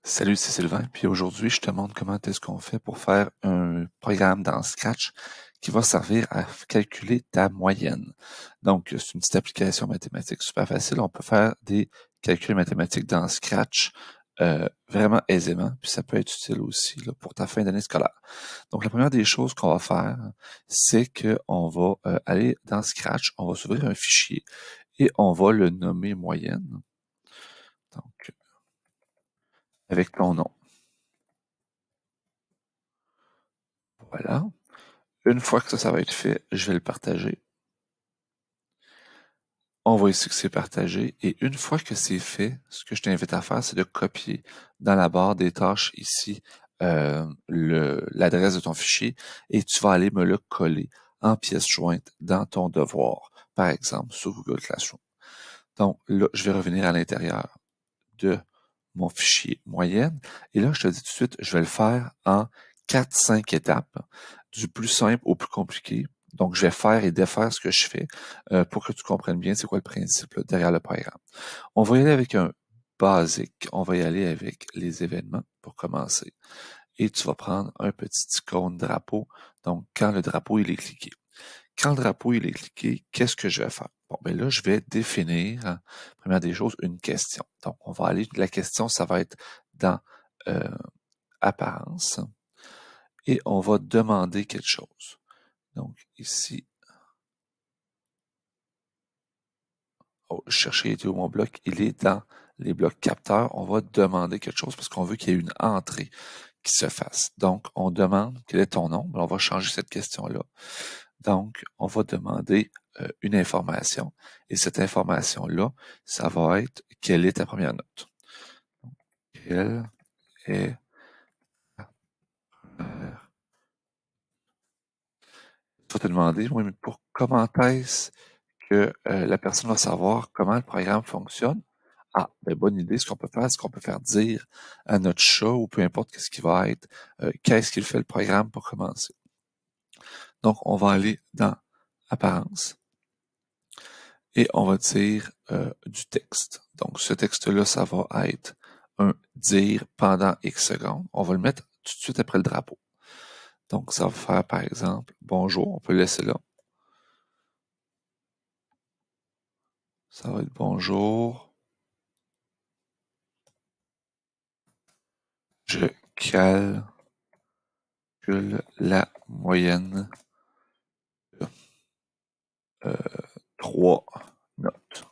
Salut, c'est Sylvain, puis aujourd'hui, je te montre comment est-ce qu'on fait pour faire un programme dans Scratch qui va servir à calculer ta moyenne. Donc, c'est une petite application mathématique super facile. On peut faire des calculs mathématiques dans Scratch vraiment aisément, puis ça peut être utile aussi là, pour ta fin d'année scolaire. Donc, la première des choses qu'on va faire, c'est qu'on va aller dans Scratch, on va s'ouvrir un fichier et on va le nommer moyenne. Donc, avec ton nom. Voilà. Une fois que ça va être fait, je vais le partager. On voit ici que c'est partagé. Et une fois que c'est fait, ce que je t'invite à faire, c'est de copier dans la barre des tâches ici l'adresse de ton fichier et tu vas aller me le coller en pièce jointe dans ton devoir, par exemple sur Google Classroom. Donc là, je vais revenir à l'intérieur de mon fichier moyenne. Et là, je te dis tout de suite, je vais le faire en 4-5 étapes, du plus simple au plus compliqué. Donc, je vais faire et défaire ce que je fais pour que tu comprennes bien c'est quoi le principe là, derrière le programme. On va y aller avec un basique. On va y aller avec les événements pour commencer. Et tu vas prendre un petit icône drapeau. Donc, quand le drapeau il est cliqué. Quand le drapeau il est cliqué, qu'est-ce que je vais faire? Bon, ben là, je vais définir, première des choses, une question. Donc, on va aller, la question, ça va être dans euh, apparence et on va demander quelque chose. Donc, ici, je cherchais, il était où mon bloc? Il est dans les blocs capteurs. On va demander quelque chose parce qu'on veut qu'il y ait une entrée qui se fasse. Donc, on demande quel est ton nom. On va changer cette question-là. Donc, on va demander une information. Et cette information-là, ça va être quelle est ta première note. Donc, quelle est ta première... Tu vas te demander, oui, mais pour comment est-ce que la personne va savoir comment le programme fonctionne? Ah, ben bonne idée. Ce qu'on peut faire, c'est qu'on peut faire dire à notre chat ou peu importe qu'est-ce qui va être, qu'est-ce qu'il fait le programme pour commencer. Donc, on va aller dans Apparence et on va dire du texte. Donc, ce texte-là, ça va être un dire pendant X secondes. On va le mettre tout de suite après le drapeau. Donc, ça va faire, par exemple, bonjour. On peut le laisser là. Ça va être bonjour. Je calcule la moyenne de 3 notes.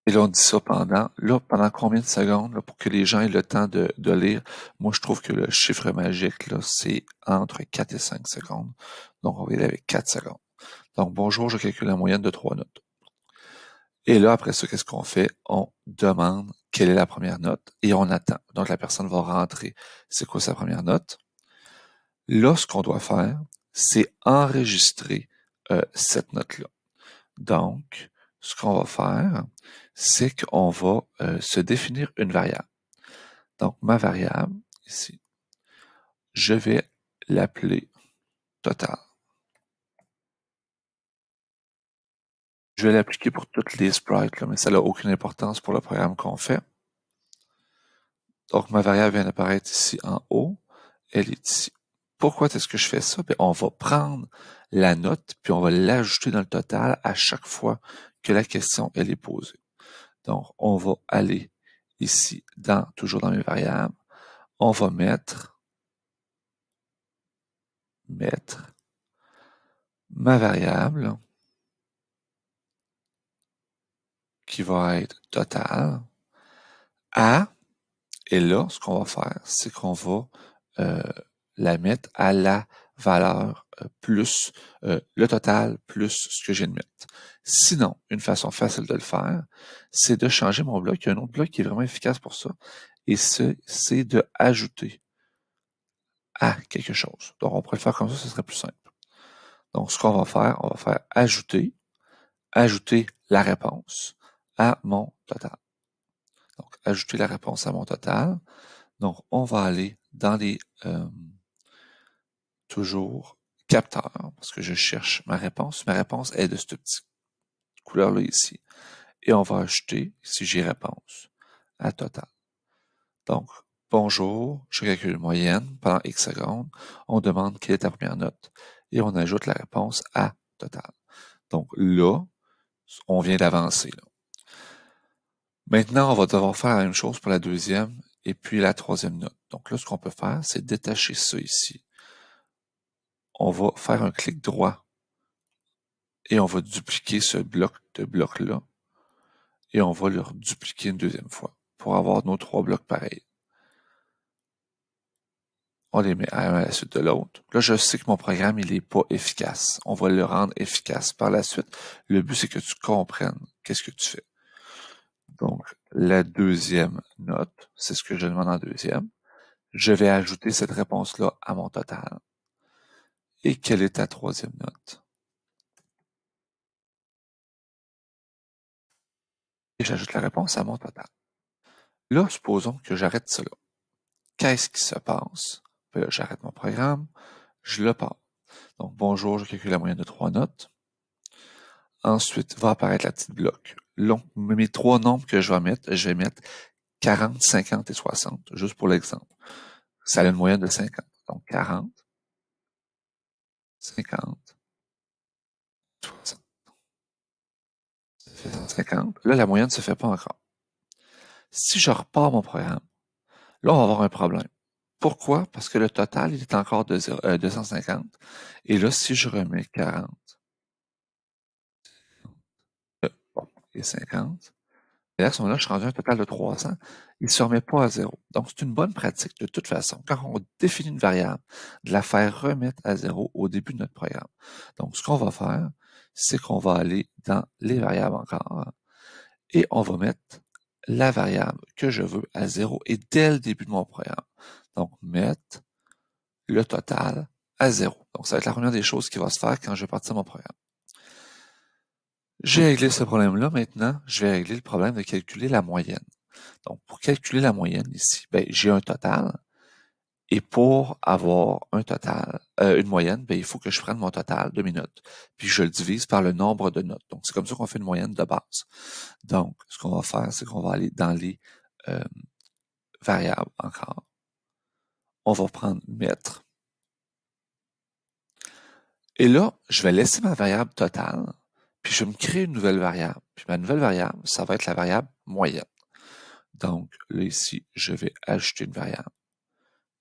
Et là, on dit ça pendant combien de secondes, là, pour que les gens aient le temps de lire. Moi, je trouve que le chiffre magique, là, c'est entre 4 et 5 secondes. Donc, on va y aller avec 4 secondes. Donc, bonjour, je calcule la moyenne de 3 notes. Et là, après ça, qu'est-ce qu'on fait? On demande quelle est la première note et on attend. Donc, la personne va rentrer. C'est quoi sa première note? Là, ce qu'on doit faire, c'est enregistrer cette note-là. Donc, ce qu'on va faire, c'est qu'on va se définir une variable. Donc, ma variable, ici, je vais l'appeler total. Je vais l'appliquer pour toutes les sprites, là, mais ça n'a aucune importance pour le programme qu'on fait. Donc, ma variable vient d'apparaître ici en haut. Elle est ici. Pourquoi est-ce que je fais ça? Bien, on va prendre la note, puis on va l'ajouter dans le total à chaque fois que la question elle est posée. Donc, on va aller ici, toujours dans mes variables. On va mettre ma variable qui va être totale à, et là, ce qu'on va faire, c'est qu'on va la mettre à la valeur plus le total plus ce que j'ai de mettre. Sinon, une façon facile de le faire, c'est de changer mon bloc. Il y a un autre bloc qui est vraiment efficace pour ça, et c'est de ajouter à quelque chose. Donc, on pourrait le faire comme ça, ce serait plus simple. Donc, ce qu'on va faire, on va faire ajouter la réponse à mon total. Donc, ajouter la réponse à mon total. Donc, on va aller dans les toujours capteurs, parce que je cherche ma réponse. Ma réponse est de cette petite couleur-là ici. et on va ajouter, si j'ai réponse, à total. Donc, bonjour, je calcule une moyenne pendant X secondes, on demande quelle est ta première note et on ajoute la réponse à total. Donc là, on vient d'avancer. Maintenant, on va devoir faire la même chose pour la deuxième et puis la troisième note. Donc là, ce qu'on peut faire, c'est détacher ça ici. On va faire un clic droit et on va dupliquer ce bloc de blocs-là et on va le dupliquer une deuxième fois pour avoir nos 3 blocs pareils. On les met un à la suite de l'autre. Là, je sais que mon programme, il n'est pas efficace. On va le rendre efficace par la suite. Le but, c'est que tu comprennes qu'est-ce que tu fais. Donc, la deuxième note, c'est ce que je demande en deuxième. Je vais ajouter cette réponse-là à mon total. Et quelle est ta troisième note? Et j'ajoute la réponse à mon total. Là, supposons que j'arrête cela. Qu'est-ce qui se passe? Là, j'arrête mon programme, je le pars. Donc, bonjour, je calcule la moyenne de 3 notes. Ensuite, va apparaître la petite bloc. Donc, mes 3 nombres que je vais mettre 40, 50 et 60, juste pour l'exemple. Ça a une moyenne de 50. Donc, 40, 50, 60. Ça fait 150. Là, la moyenne ne se fait pas encore. Si je repars mon programme, là, on va avoir un problème. Pourquoi? Parce que le total, il est encore de 250. Et là, si je remets 40, bon, et 50, et là, à ce moment-là, je suis rendu à un total de 300. Il ne se remet pas à zéro. Donc, c'est une bonne pratique de toute façon. Quand on définit une variable, de la faire remettre à zéro au début de notre programme. Donc, ce qu'on va faire, c'est qu'on va aller dans les variables encore et on va mettre la variable que je veux à zéro et dès le début de mon programme. Donc, mettre le total à zéro. Donc, ça va être la première des choses qui va se faire quand je vais partir mon programme. J'ai réglé ce problème-là. Maintenant, je vais régler le problème de calculer la moyenne. Donc, pour calculer la moyenne ici, ben, j'ai un total. Et pour avoir un total, une moyenne, ben, il faut que je prenne mon total de mes notes. Puis je le divise par le nombre de notes. Donc, c'est comme ça qu'on fait une moyenne de base. Donc, ce qu'on va faire, c'est qu'on va aller dans les variables encore. On va prendre mètre. Et là, je vais laisser ma variable totale, puis je vais me créer une nouvelle variable. Puis ma nouvelle variable, ça va être la variable moyenne. Donc, là, ici, je vais ajouter une variable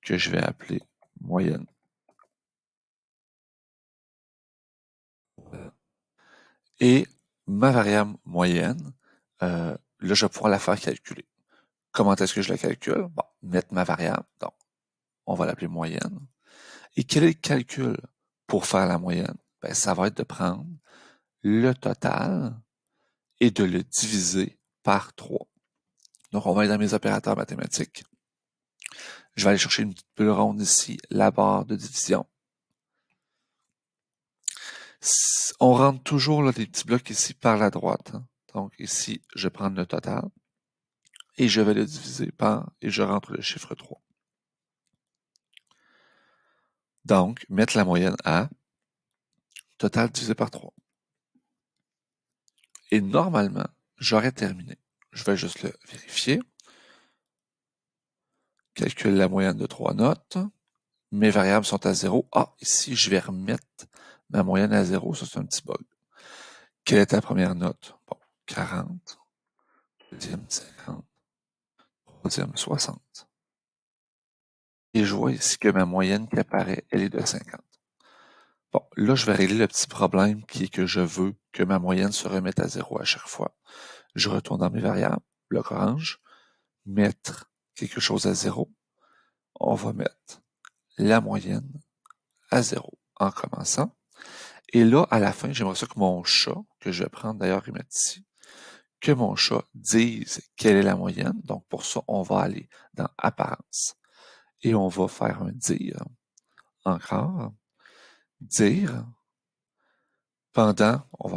que je vais appeler moyenne. Et ma variable moyenne, là, je vais pouvoir la faire calculer. Comment est-ce que je la calcule? Bon, mettre ma variable. Donc, on va l'appeler moyenne. Et quel est le calcul pour faire la moyenne? Ben, ça va être de prendre le total et de le diviser par 3. Donc, on va aller dans mes opérateurs mathématiques. Je vais aller chercher une petite bulle ronde ici, la barre de division. On rentre toujours là, des petits blocs ici par la droite. Hein. Donc, ici, je vais prendre le total et je vais le diviser par, et je rentre le chiffre 3. Donc, mettre la moyenne à total divisé par 3. Et normalement, j'aurais terminé. Je vais juste le vérifier. Calcule la moyenne de 3 notes. Mes variables sont à 0. Ah, ici, je vais remettre ma moyenne à 0. Ça, c'est un petit bug. Quelle est ta première note? Bon, 40. Deuxième, 50. Troisième, 60. Et je vois ici que ma moyenne qui apparaît, elle est de 50. Bon, là, je vais régler le petit problème qui est que je veux que ma moyenne se remette à 0 à chaque fois. Je retourne dans mes variables, bloc orange, mettre quelque chose à 0. On va mettre la moyenne à 0 en commençant. Et là, à la fin, j'aimerais ça que mon chat, que je vais prendre d'ailleurs et mettre ici, que mon chat dise quelle est la moyenne. Donc, pour ça, on va aller dans Apparence et on va faire un dire. Encore. Dire. Pendant, on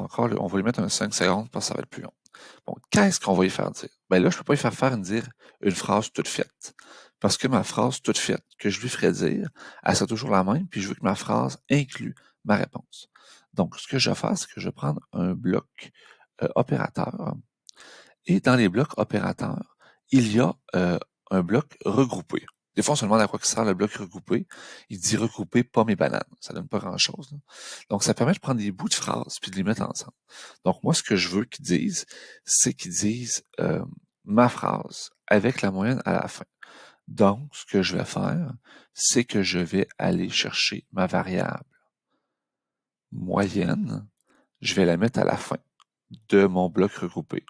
va lui mettre un 5 secondes parce que ça va être plus long. Bon, qu'est-ce qu'on va y faire dire? Ben là, je peux pas y faire dire une phrase toute faite. Parce que ma phrase toute faite que je lui ferais dire, elle sera toujours la même, puis je veux que ma phrase inclue ma réponse. Donc, ce que je vais faire, c'est que je vais prendre un bloc opérateur Et dans les blocs opérateurs, il y a un bloc regroupé. Des fois, on se demande à quoi sert le bloc regroupé. Il dit regrouper pommes et bananes. Ça donne pas grand-chose. Donc, ça permet de prendre des bouts de phrases puis de les mettre ensemble. Donc, moi, ce que je veux qu'ils disent, c'est qu'ils disent ma phrase avec la moyenne à la fin. Donc, ce que je vais faire, c'est que je vais aller chercher ma variable moyenne. Je vais la mettre à la fin de mon bloc regroupé.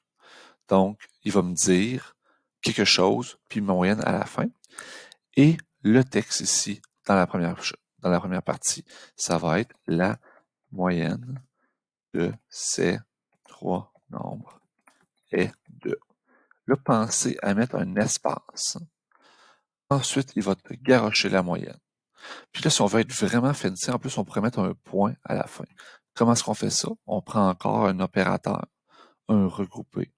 Donc, il va me dire quelque chose, puis ma moyenne à la fin. Et le texte ici, dans la première partie, ça va être la moyenne de ces trois nombres est de. Là, pensez à mettre un espace. Ensuite, il va te garrocher la moyenne. Puis là, si on veut être vraiment fancy, en plus, on pourrait mettre un point à la fin. Comment est-ce qu'on fait ça? On prend encore un opérateur, un regroupé.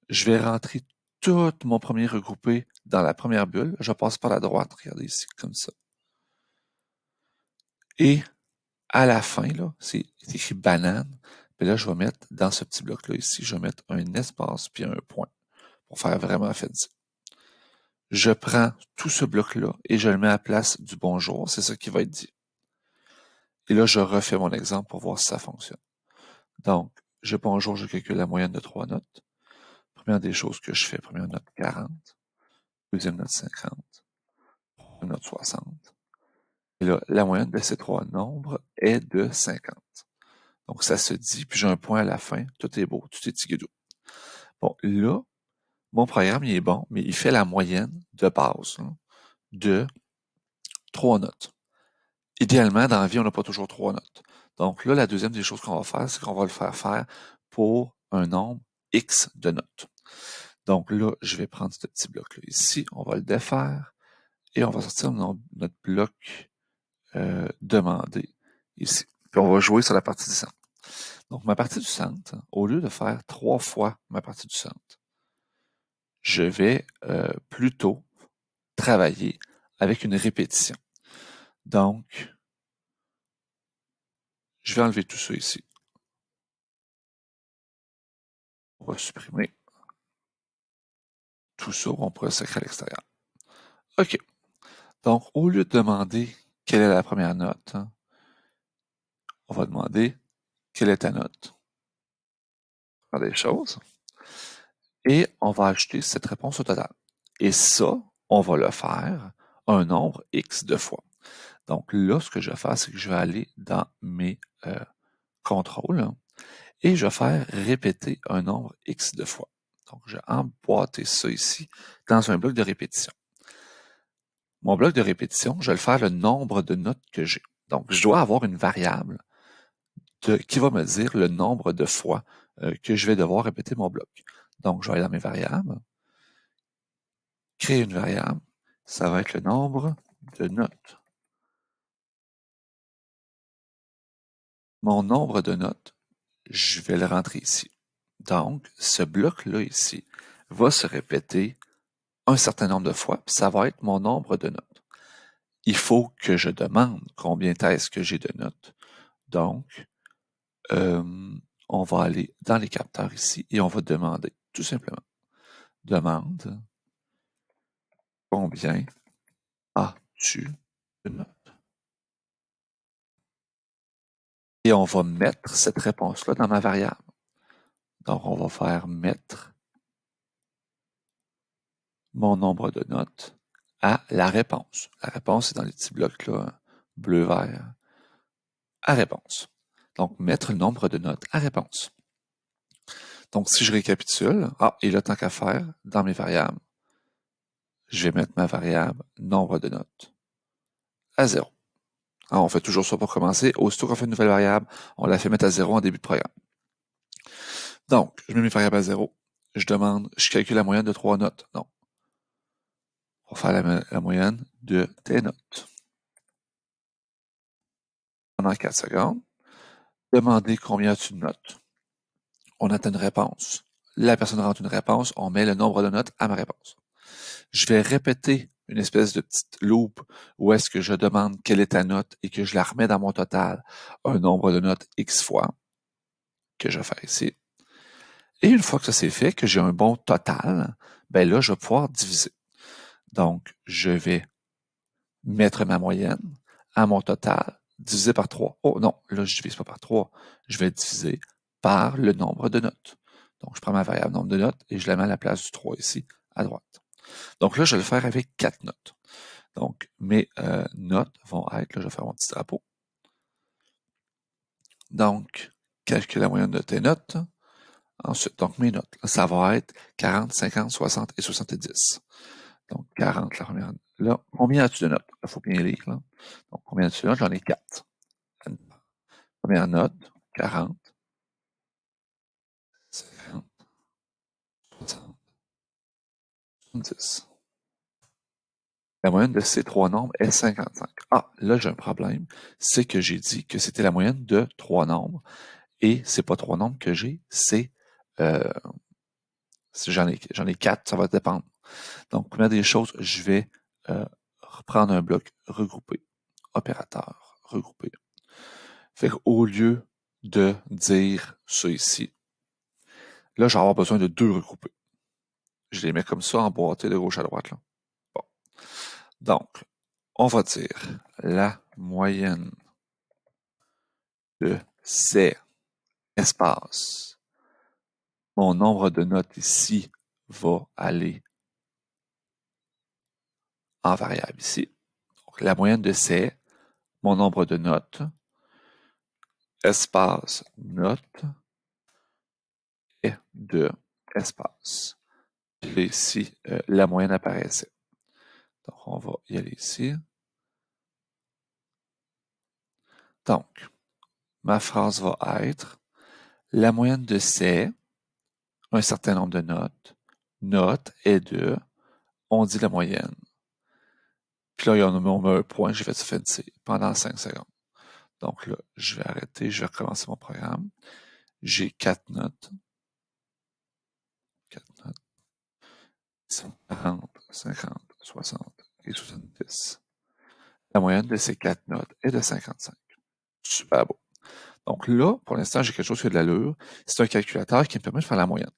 Je vais rentrer tout mon premier regroupé dans la première bulle. Je passe par la droite, regardez ici, comme ça. Et à la fin, là, c'est écrit banane. Puis là, je vais mettre dans ce petit bloc-là ici, je vais mettre un espace puis un point pour faire vraiment fancy. Je prends tout ce bloc-là et je le mets à la place du bonjour. C'est ça qui va être dit. Et là, je refais mon exemple pour voir si ça fonctionne. Donc, bonjour, je calcule la moyenne de 3 notes. Première des choses que je fais, première note 40, deuxième note 50, troisième note 60. Et là, la moyenne de ces trois nombres est de 50. Donc, ça se dit, puis j'ai un point à la fin, tout est beau, tout est tiguidou. Bon, là, mon programme, il est bon, mais il fait la moyenne de base de 3 notes. Idéalement, dans la vie, on n'a pas toujours 3 notes. Donc là, la deuxième des choses qu'on va faire, c'est qu'on va le faire pour un nombre X de notes. Donc là, je vais prendre ce petit bloc-là ici, on va le défaire et on va sortir notre bloc demandé ici. Puis on va jouer sur la partie du centre. Donc ma partie du centre, au lieu de faire 3 fois ma partie du centre, je vais plutôt travailler avec une répétition. Donc, je vais enlever tout ça ici. On va supprimer tout ça, on pourrait sacrer à l'extérieur. OK. Donc, au lieu de demander quelle est la première note, on va demander quelle est ta note. Faire des choses. Et on va ajouter cette réponse au total. Et ça, on va le faire un nombre X de fois. Donc là, ce que je vais faire, c'est que je vais aller dans mes contrôles et je vais faire répéter un nombre X de fois. Donc, je vais emboîter ça ici dans un bloc de répétition. Mon bloc de répétition, je vais le faire le nombre de notes que j'ai. Donc, je dois avoir une variable qui va me dire le nombre de fois que je vais devoir répéter mon bloc. Donc, je vais aller dans mes variables, créer une variable, ça va être le nombre de notes. Mon nombre de notes, je vais le rentrer ici. Donc, ce bloc-là ici va se répéter un certain nombre de fois, puis ça va être mon nombre de notes. Il faut que je demande combien est-ce que j'ai de notes. Donc, on va aller dans les capteurs ici et on va demander, tout simplement, demande combien as-tu de notes? Et on va mettre cette réponse-là dans ma variable. Donc, on va faire mettre mon nombre de notes à la réponse. La réponse est dans les petits blocs là, bleu-vert, à réponse. Donc, mettre le nombre de notes à réponse. Donc, si je récapitule, et là, tant qu'à faire, dans mes variables, je vais mettre ma variable nombre de notes à 0. Alors, on fait toujours ça pour commencer. Aussitôt qu'on fait une nouvelle variable, on la fait mettre à 0 en début de programme. Donc, je mets mes variables à 0. Je calcule la moyenne de 3 notes. Non. On va faire la moyenne de tes notes. Pendant 4 secondes, demander combien as-tu de notes. On attend une réponse. La personne rentre une réponse, on met le nombre de notes à ma réponse. Je vais répéter une espèce de petite loop où est-ce que je demande quelle est ta note et que je la remets dans mon total, un nombre de notes X fois, que je vais faire ici. Et une fois que ça c'est fait, que j'ai un bon total, ben là, je vais pouvoir diviser. Donc, je vais mettre ma moyenne à mon total, divisé par 3. Oh non, là, je divise pas par 3. Je vais diviser par le nombre de notes. Donc, je prends ma variable nombre de notes et je la mets à la place du 3 ici, à droite. Donc là, je vais le faire avec 4 notes. Donc, mes notes vont être, là, je vais faire mon petit drapeau. Donc, calcule la moyenne de tes notes. Ensuite, donc mes notes, là, ça va être 40, 50, 60 et 70. Donc, 40, la première. Là, combien as-tu de notes? Il faut bien lire, là. Donc, combien as-tu de notes? J'en ai 4. Première note, 40, 50, 60, 70. La moyenne de ces trois nombres est 55. Ah, là, j'ai un problème. C'est que j'ai dit que c'était la moyenne de trois nombres. Et c'est pas trois nombres que j'ai, euh, j'en ai 4, ça va dépendre. Donc, première des choses, je vais reprendre un bloc regroupé. Opérateur, regroupé. Fait qu'au lieu de dire ça ici, là, je vais avoir besoin de deux regroupés. Je les mets comme ça, emboîtés de gauche à droite. Là. Bon. Donc, on va dire la moyenne de ces espaces. Mon nombre de notes ici va aller en variable ici. Donc, la moyenne de ces, mon nombre de notes, espace notes et de espace. Et ici, la moyenne apparaissait. Donc, on va y aller ici. Donc, ma phrase va être la moyenne de ces, un certain nombre de notes, notes est de, on dit la moyenne. Puis là, on met un point, j'ai fait ça fancy pendant 5 secondes. Donc là, je vais arrêter, je vais recommencer mon programme. J'ai 4 notes. 4 notes. 40, 50, 60 et 70. La moyenne de ces 4 notes est de 55. Super beau. Donc là, pour l'instant, j'ai quelque chose qui a de l'allure. C'est un calculateur qui me permet de faire la moyenne.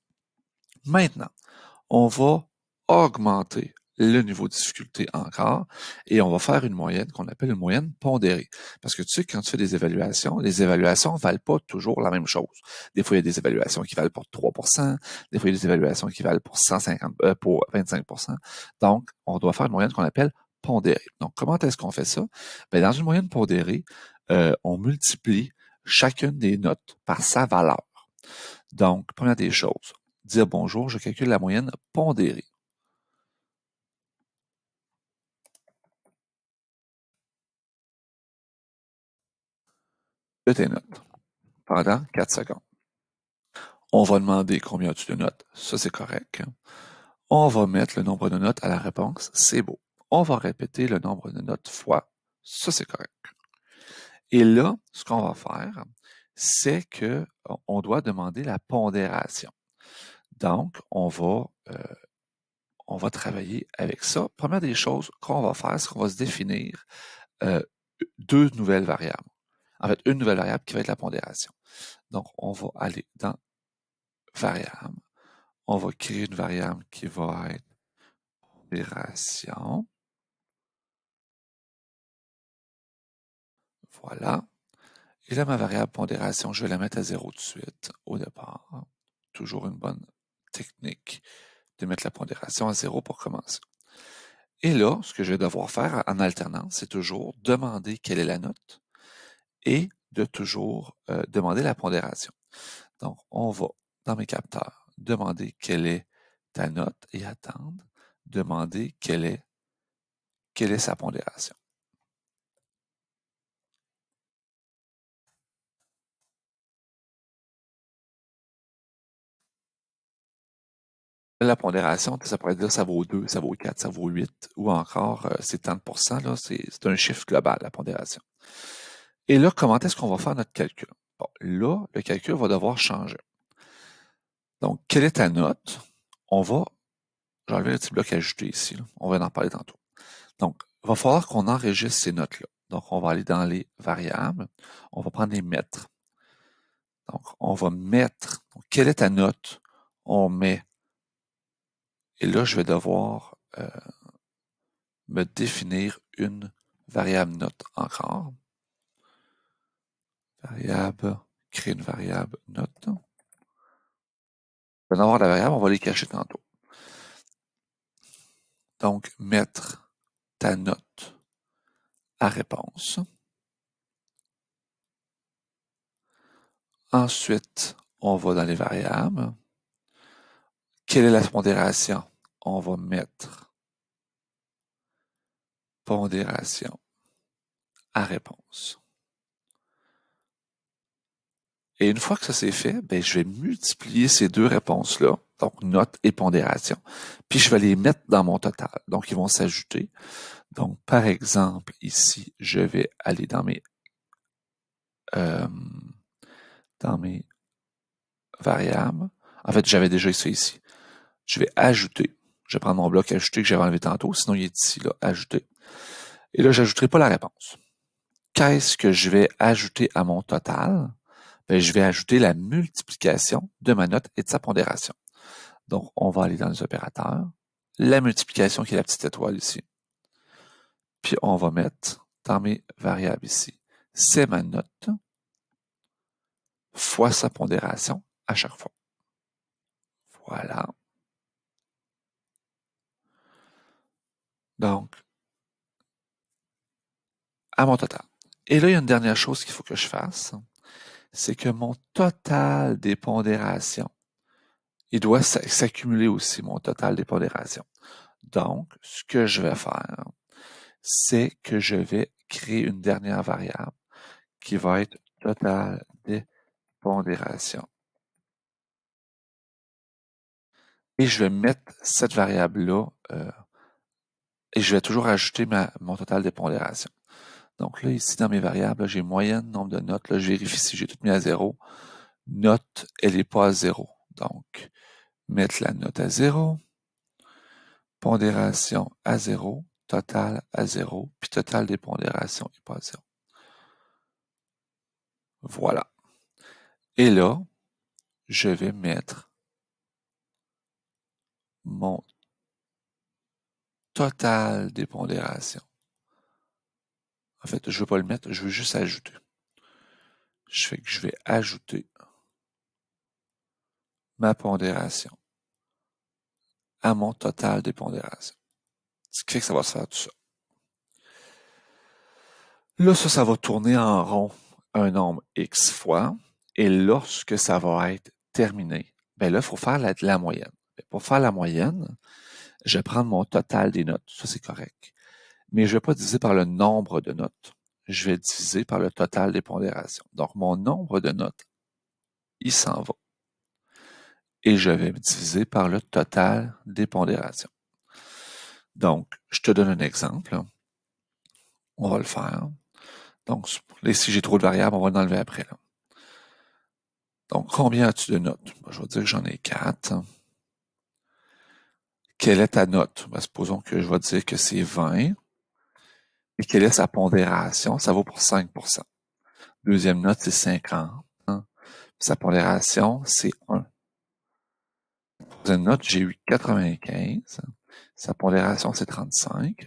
Maintenant, on va augmenter le niveau de difficulté encore et on va faire une moyenne qu'on appelle une moyenne pondérée. Parce que tu sais, quand tu fais des évaluations, les évaluations ne valent pas toujours la même chose. Des fois, il y a des évaluations qui valent pour 3%, des fois, il y a des évaluations qui valent pour 25%. Donc, on doit faire une moyenne qu'on appelle pondérée. Donc, comment est-ce qu'on fait ça? Bien, dans une moyenne pondérée, on multiplie chacune des notes par sa valeur. Donc, première des choses, dire bonjour, je calcule la moyenne pondérée. De tes notes pendant 4 secondes. On va demander combien as-tu de notes. Ça, c'est correct. On va mettre le nombre de notes à la réponse. C'est beau. On va répéter le nombre de notes fois. Ça, c'est correct. Et là, ce qu'on va faire, c'est que on doit demander la pondération. Donc, on va travailler avec ça. Première des choses qu'on va faire, c'est qu'on va se définir deux nouvelles variables. En fait, une nouvelle variable qui va être la pondération. Donc, on va aller dans variable. On va créer une variable qui va être pondération. Voilà. Et là, ma variable pondération, je vais la mettre à 0 tout de suite au départ. Toujours une bonne technique de mettre la pondération à 0 pour commencer. Et là, ce que je vais devoir faire en alternance, c'est toujours demander quelle est la note et de toujours demander la pondération. Donc, on va, dans mes capteurs, demander quelle est ta note et attendre, demander quelle est sa pondération. La pondération, ça pourrait dire ça vaut 2, ça vaut 4, ça vaut 8, ou encore c'est tant de pourcents, là, c'est un chiffre global, la pondération. Et là, comment est-ce qu'on va faire notre calcul? Bon, là, le calcul va devoir changer. Donc, quelle est ta note? J'ai enlevé le petit bloc ajouté ici, là. On va en parler tantôt. Donc, il va falloir qu'on enregistre ces notes-là. Donc, on va aller dans les variables, on va prendre les mètres. Donc, on va mettre, donc, quelle est ta note on met, et là, je vais devoir me définir une variable note encore. Variable, créer une variable note. On va avoir la variable, on va les cacher tantôt. Donc, mettre ta note à réponse. Ensuite, on va dans les variables. Quelle est la pondération? On va mettre pondération à réponse. Et une fois que ça c'est fait, ben, je vais multiplier ces deux réponses-là, donc note et pondération, puis je vais les mettre dans mon total. Donc, ils vont s'ajouter. Donc, par exemple, ici, je vais aller dans mes variables. En fait, j'avais déjà ça ici. Je vais ajouter. Je vais prendre mon bloc ajouter que j'avais enlevé tantôt, sinon il est ici, là, ajouter. Et là, j'ajouterai pas la réponse. Qu'est-ce que je vais ajouter à mon total? Ben, je vais ajouter la multiplication de ma note et de sa pondération. Donc, on va aller dans les opérateurs. La multiplication qui est la petite étoile ici. Puis, on va mettre dans mes variables ici. C'est ma note fois sa pondération à chaque fois. Voilà. Donc, à mon total. Et là, il y a une dernière chose qu'il faut que je fasse. C'est que mon total des pondérations, il doit s'accumuler aussi, mon total des pondérations. Donc, ce que je vais faire, c'est que je vais créer une dernière variable qui va être total des pondérations. Et je vais mettre cette variable-là, et je vais toujours ajouter mon total des pondérations. Donc là, ici, dans mes variables, j'ai moyenne, nombre de notes. Là, je vérifie si j'ai tout mis à 0. Note, elle n'est pas à 0. Donc, mettre la note à 0. Pondération à 0. Total à 0. Puis total des pondérations n'est pas à 0. Voilà. Et là, je vais mettre mon total des pondérations. En fait, je ne veux pas le mettre, je veux juste ajouter. Je fais que je vais ajouter ma pondération à mon total des pondérations. Ce qui fait que ça va se faire tout ça. Là, ça va tourner en rond un nombre X fois. Et lorsque ça va être terminé, ben là, il faut faire la moyenne. Pour faire la moyenne, je vais prendre mon total des notes. Ça, c'est correct. Mais je ne vais pas diviser par le nombre de notes. Je vais diviser par le total des pondérations. Donc, mon nombre de notes, il s'en va. Et je vais diviser par le total des pondérations. Donc, je te donne un exemple. On va le faire. Donc, si j'ai trop de variables, on va l'enlever après. Là. Donc, combien as-tu de notes? Je vais dire que j'en ai 4. Quelle est ta note? Ben, supposons que je vais dire que c'est 20. Et quelle est sa pondération? Ça vaut pour 5%. Deuxième note, c'est 50. Sa pondération, c'est 1. Troisième note, j'ai eu 95. Sa pondération, c'est 35.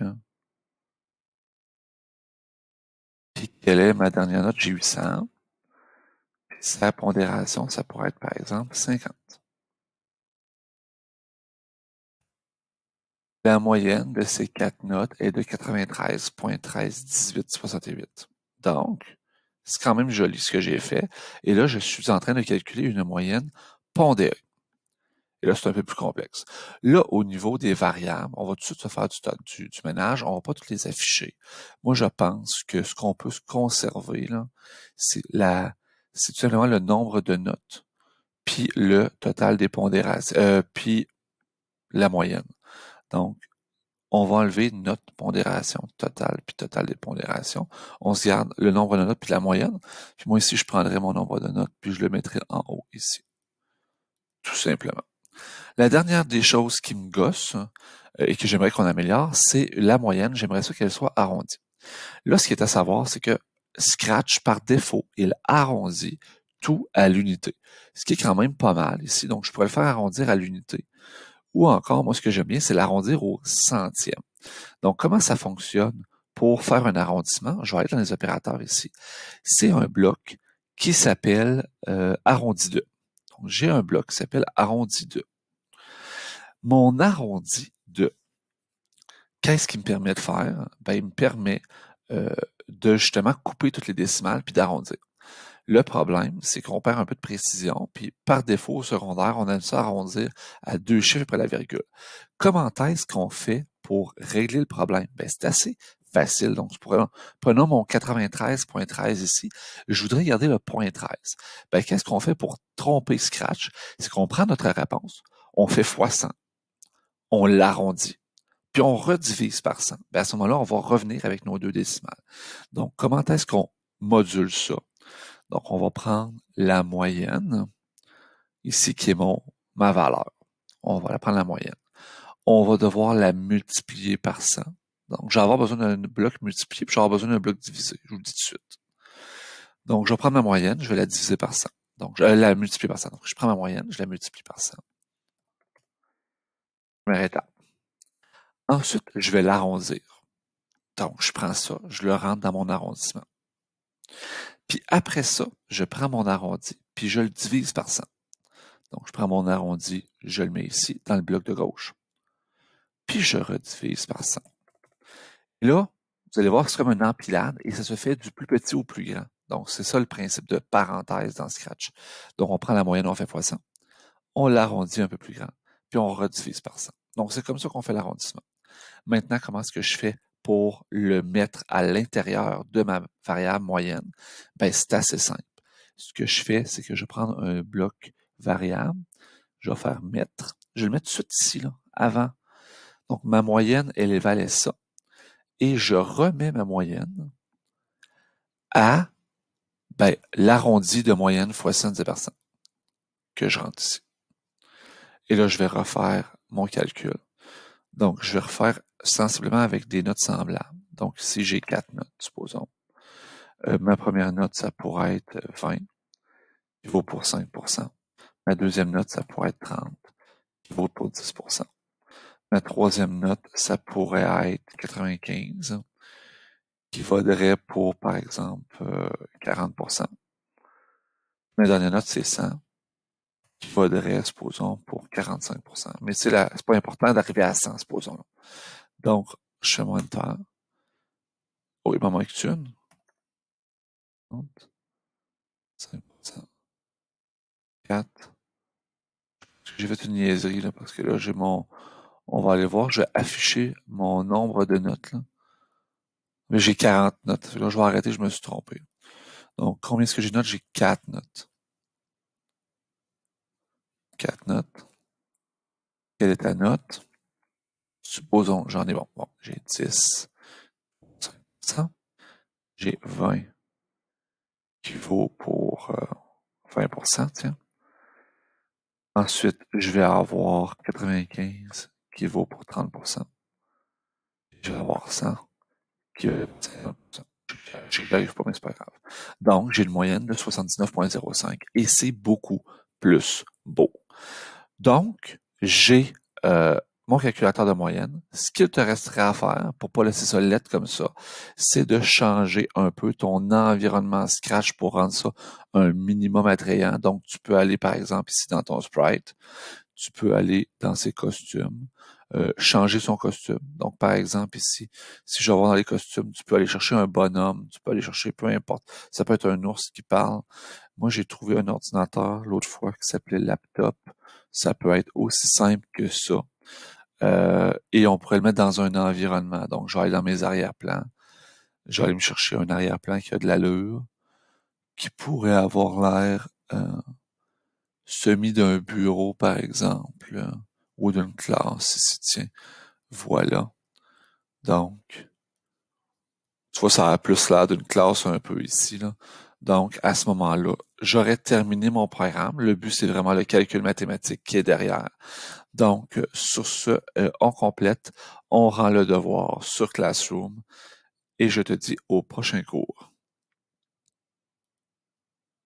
Puis, quelle est ma dernière note? J'ai eu 100. Puis, sa pondération, ça pourrait être, par exemple, 50. La moyenne de ces 4 notes est de 93,131868. Donc, c'est quand même joli ce que j'ai fait. Et là, je suis en train de calculer une moyenne pondérée. Et là, c'est un peu plus complexe. Là, au niveau des variables, on va tout de suite se faire du ménage. On va pas toutes les afficher. Moi, je pense que ce qu'on peut se conserver, là, c'est tout simplement le nombre de notes, puis le total des pondérations, puis la moyenne. Donc, on va enlever note pondération totale, puis total des pondérations. On se garde le nombre de notes, puis la moyenne. Puis moi, ici, je prendrai mon nombre de notes, puis je le mettrai en haut, ici. Tout simplement. La dernière des choses qui me gosse et que j'aimerais qu'on améliore, c'est la moyenne. J'aimerais ça qu'elle soit arrondie. Là, ce qui est à savoir, c'est que Scratch, par défaut, il arrondit tout à l'unité. Ce qui est quand même pas mal ici. Donc, je pourrais le faire arrondir à l'unité. Ou encore, moi, ce que j'aime bien, c'est l'arrondir au centième. Donc, comment ça fonctionne pour faire un arrondissement? Je vais aller dans les opérateurs ici. C'est un bloc qui s'appelle arrondi de. Donc, j'ai un bloc qui s'appelle arrondi de. Mon arrondi de, qu'est-ce qu'il me permet de faire? Ben, il me permet de justement couper toutes les décimales puis d'arrondir. Le problème, c'est qu'on perd un peu de précision, puis par défaut, au secondaire, on aime ça arrondir à 2 chiffres après la virgule. Comment est-ce qu'on fait pour régler le problème? Ben, c'est assez facile. Donc, prenons mon 93.13 ici. Je voudrais garder le point 13. Ben, qu'est-ce qu'on fait pour tromper Scratch? C'est qu'on prend notre réponse, on fait fois 100, on l'arrondit, puis on redivise par 100. Ben, à ce moment-là, on va revenir avec nos 2 décimales. Donc, comment est-ce qu'on module ça? Donc, on va prendre la moyenne, ici qui est ma valeur. On va la prendre la moyenne. On va devoir la multiplier par 100. Donc, je vais avoir besoin d'un bloc multiplié, puis je vais avoir besoin d'un bloc divisé. Je vous le dis tout de suite. Donc, je vais prendre ma moyenne, je vais la diviser par 100. Donc, je vais la multiplier par 100. Donc, je prends ma moyenne, je la multiplie par 100. Première étape. Ensuite, je vais l'arrondir. Donc, je prends ça, je le rentre dans mon arrondissement. Puis après ça, je prends mon arrondi, puis je le divise par 100. Donc, je prends mon arrondi, je le mets ici, dans le bloc de gauche. Puis je redivise par 100. Et là, vous allez voir que c'est comme un empilade et ça se fait du plus petit au plus grand. Donc, c'est ça le principe de parenthèse dans Scratch. Donc, on prend la moyenne, on fait fois 100. On l'arrondit un peu plus grand, puis on redivise par 100. Donc, c'est comme ça qu'on fait l'arrondissement. Maintenant, comment est-ce que je fais pour le mettre à l'intérieur de ma variable moyenne? Ben, c'est assez simple. Ce que je fais, c'est que je prends un bloc variable, je vais faire mettre, je vais le mettre tout de suite ici, là, avant. Donc, ma moyenne, elle valait ça. Et je remets ma moyenne à l'arrondi de moyenne fois 110% que je rentre ici. Et là, je vais refaire mon calcul. Donc, je vais refaire sensiblement avec des notes semblables. Donc, ici, j'ai 4 notes, supposons. Ma première note, ça pourrait être 20, qui vaut pour 5%. Ma deuxième note, ça pourrait être 30, qui vaut pour 10%. Ma troisième note, ça pourrait être 95, qui vaudrait pour, par exemple, 40%. Ma dernière note, c'est 100, qui vaudrait, supposons, pour 45%. Mais c'est pas important d'arriver à 100, supposons. Donc, je fais mon enter. Oh, il m'en manque une. 5%. 4. J'ai fait une niaiserie, là, parce que là, on va aller voir, je vais afficher mon nombre de notes, là. Mais j'ai 40 notes. Là, je vais arrêter, je me suis trompé. Donc, combien est-ce que j'ai de notes? J'ai 4 notes. 4 notes. Quelle est ta note? Supposons, j'en ai, bon, j'ai 10. 100. J'ai 20 qui vaut pour 20%, tiens. Ensuite, je vais avoir 95 qui vaut pour 30%. Je vais avoir 100 qui vaut pour 50%. J'arrive pas, mais c'est pas grave. Donc, j'ai une moyenne de 79,05 et c'est beaucoup plus beau. Donc, j'ai mon calculateur de moyenne. Ce qu'il te resterait à faire pour pas laisser ça lettre comme ça, c'est de changer un peu ton environnement Scratch pour rendre ça un minimum attrayant. Donc, tu peux aller, par exemple, ici dans ton sprite, tu peux aller dans ses costumes, changer son costume. Donc, par exemple, ici, si je vais voir dans les costumes, tu peux aller chercher un bonhomme, tu peux aller chercher peu importe. Ça peut être un ours qui parle. Moi, j'ai trouvé un ordinateur l'autre fois qui s'appelait Laptop. Ça peut être aussi simple que ça. Et on pourrait le mettre dans un environnement. Donc, je vais aller dans mes arrière-plans. Je vais aller me chercher un arrière-plan qui a de l'allure, qui pourrait avoir l'air semi d'un bureau, par exemple, ou d'une classe, ici, tiens. Voilà. Donc, tu vois, ça a plus l'air d'une classe un peu ici, là. Donc, à ce moment-là, j'aurais terminé mon programme. Le but, c'est vraiment le calcul mathématique qui est derrière. Donc, sur ce, on complète, on rend le devoir sur Classroom et je te dis au prochain cours.